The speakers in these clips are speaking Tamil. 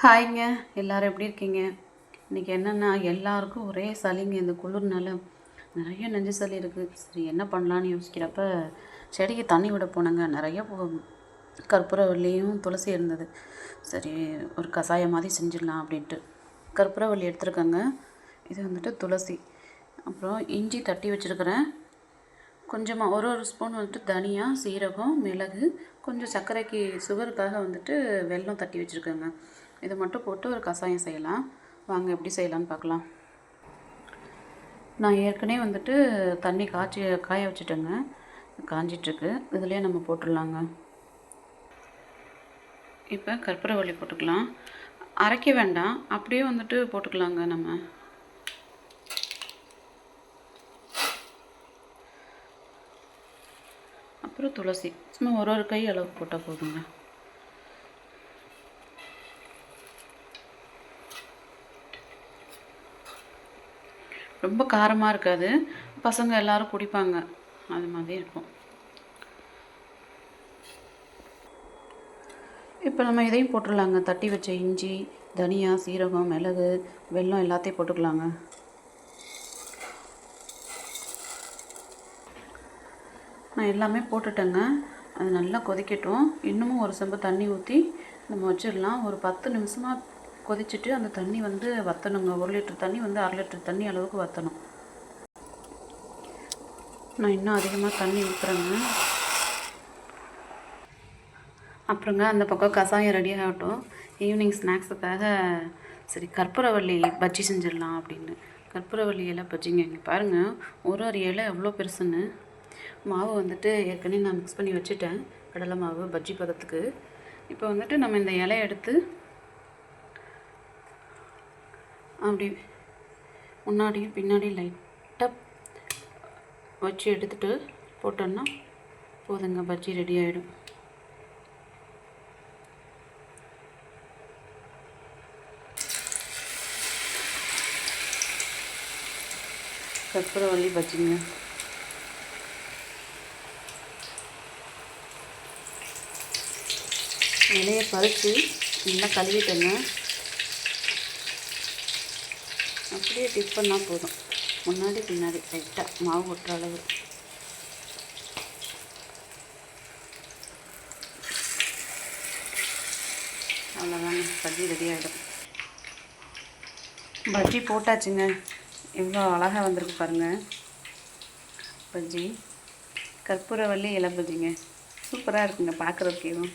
ஹாய்ங்க. எல்லோரும் எப்படி இருக்கீங்க? இன்றைக்கி என்னென்னா எல்லாருக்கும் ஒரே சளிங்க. இந்த குளிர்னால நிறைய நெஞ்சு சளி இருக்குது. சரி என்ன பண்ணலான்னு யோசிக்கிறப்ப செடிக்கு தண்ணி விட போனேங்க. நிறைய கற்பூரவல்லியும் துளசி இருந்தது. சரி ஒரு கஷாயம் மாதிரி செஞ்சிடலாம் அப்படின்ட்டு கற்பூரவல்லி எடுத்துருக்கேங்க. இது வந்துட்டு துளசி, அப்புறம் இஞ்சி தட்டி வச்சுருக்கிறேன். கொஞ்சமாக ஒரு ஸ்பூன் வந்துட்டு தனியா, சீரகம், மிளகு, கொஞ்சம் சர்க்கரைக்கு சுகருக்காக வந்துட்டு வெல்லம் தட்டி வச்சுருக்கேங்க. இதை மட்டும் போட்டு ஒரு கஷாயம் செய்யலாம். வாங்க எப்படி செய்யலான்னு பார்க்கலாம். நான் ஏற்கனவே வந்துட்டு தண்ணி காய வச்சுட்டேங்க. காஞ்சிட்ருக்கு. இதுலேயே நம்ம போட்டுடலாங்க. இப்போ கற்பூரவல்லி போட்டுக்கலாம். அரைக்க வேண்டாம், அப்படியே வந்துட்டு போட்டுக்கலாங்க நம்ம. அப்புறம் துளசி சும்மா ஒரு கை அளவு போட்டால் போதுங்க. ரொம்ப காரமாக இருக்காது, பசங்க எல்லோரும் குடிப்பாங்க, அது மாதிரி இருக்கும். இப்போ நம்ம இதையும் போட்டுடலாங்க. தட்டி வச்ச இஞ்சி, தனியா, சீரகம், மிளகு, வெல்லம் எல்லாத்தையும் போட்டுக்கலாங்க. நான் எல்லாமே போட்டுட்டேங்க. அது நல்லா கொதிக்கட்டும். இன்னமும் ஒரு செம்பு தண்ணி ஊற்றி நம்ம வச்சிடலாம். ஒரு 10 நிமிஷமாக கொதிச்சுட்டு அந்த தண்ணி வந்து வற்றணுங்க. 1 லிட்டர் தண்ணி வந்து 1/2 லிட்டர் தண்ணி அளவுக்கு வற்றணும். நான் இன்னும் அதிகமாக தண்ணி ஊற்றுறேங்க. அப்புறங்க அந்த பக்கம் கஷாயம் ரெடி ஆகட்டும். ஈவினிங் ஸ்நாக்ஸுக்காக சரி கற்பூரவல்லி பஜ்ஜி செஞ்சிடலாம் அப்படின்னு. கற்பூரவல்லி இலை பஜ்ஜிங்க. இங்கே பாருங்கள், ஒரு இலை எவ்வளோ பெருசுன்னு. மாவு வந்துட்டு ஏற்கனவே நான் மிக்ஸ் பண்ணி வச்சுட்டேன், கடலை மாவு பஜ்ஜி பதத்துக்கு. இப்போ வந்துட்டு நம்ம இந்த இலையை எடுத்து அப்படி முன்னாடியும் பின்னாடி லைட்டாக வச்சு எடுத்துகிட்டு போட்டோன்னா போதுங்க, பஜ்ஜி ரெடி ஆகிடும். கற்பூரவல்லி பஜ்ஜிங்க. இலையை பறித்து நல்லா கழுவிட்டேங்க. அப்படியே டிப் பண்ணால் போதும், முன்னாடி பின்னாடி லைட்டாக மாவு ஒட்டுற அளவு. அவ்வளோதாங்க, பஜ்ஜி ரெடி ஆகிடும். பஜ்ஜி போட்டாச்சுங்க. எவ்வளோ அழகாக வந்திருக்கு பாருங்கள் பஜ்ஜி. கற்பூரவல்லி இலை பஜ்ஜிங்க, சூப்பராக இருக்குங்க பார்க்குறதுக்கு. எதுவும்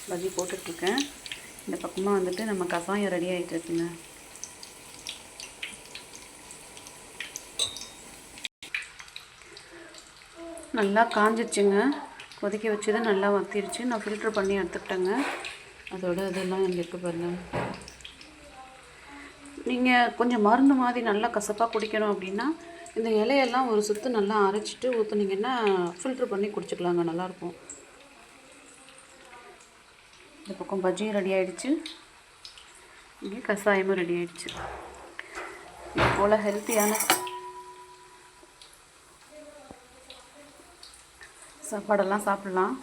பஜ்ஜி போட்டுட்ருக்கேன். இந்த பக்கமாக வந்துட்டு நம்ம கஷாயம் ரெடி ஆகிட்டு இருக்குங்க. நல்லா காஞ்சிடுச்சுங்க. கொதிக்க வச்சது நல்லா வத்திருச்சு. நான் ஃபில்ட்ரு பண்ணி எடுத்துக்கிட்டேங்க. அதோட இதெல்லாம் இங்கே இருக்குது பாருங்கள். நீங்கள் கொஞ்சம் மருந்து மாதிரி நல்லா கசப்பாக குடிக்கணும் அப்படின்னா இந்த இலையெல்லாம் ஒரு சுற்று நல்லா அரைச்சிட்டு ஊற்றுனீங்கன்னா ஃபில்ட்ரு பண்ணி குடிச்சிக்கலாங்க, நல்லாயிருக்கும். இந்த பக்கம் பஜ்ஜியும் ரெடி ஆகிடுச்சு, இங்கே கஷாயமும் ரெடி ஆகிடுச்சு. இது போல் ஹெல்த்தியான சாப்பாடெல்லாம் சாப்பிட்லாம்.